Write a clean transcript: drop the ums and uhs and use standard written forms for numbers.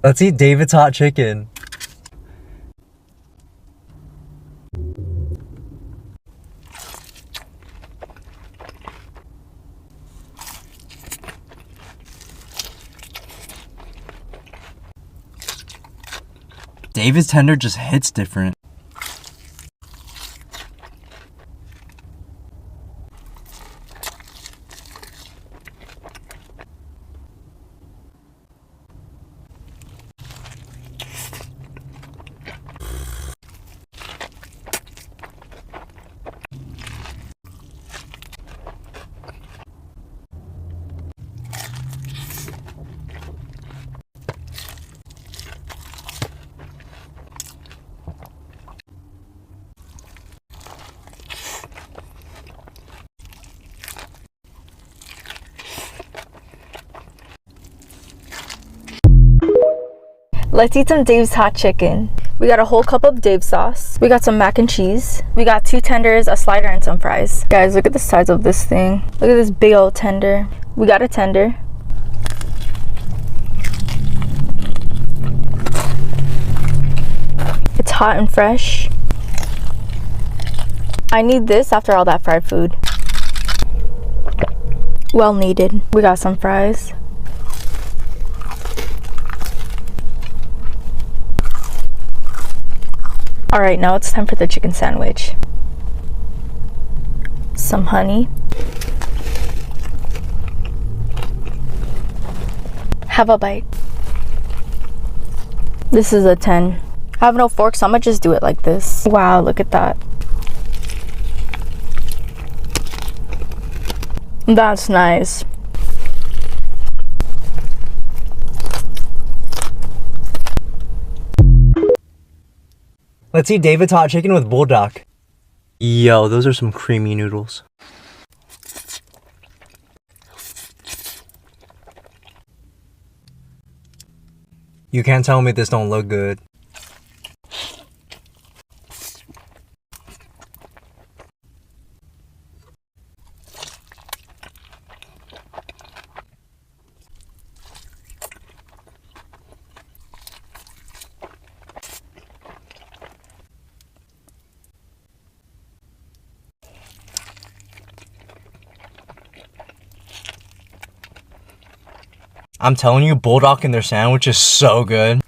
Let's eat David's hot chicken. David's tender just hits different. Let's eat some Dave's hot chicken. We got a whole cup of Dave sauce. We got some mac and cheese. We got 2 tenders, a slider, and some fries. Guys, look at the size of this thing. Look at this big old tender. We got a tender. It's hot and fresh. I need this after all that fried food. Well needed. We got some fries. Alright, now it's time for the chicken sandwich. Some honey. Have a bite. This is a 10. I have no fork, so I'm gonna just do it like this. Wow, look at that. That's nice. Let's eat David's hot chicken with bulldog. Yo, those are some creamy noodles. You can't tell me this don't look good. I'm telling you, bulldog in their sandwich is so good.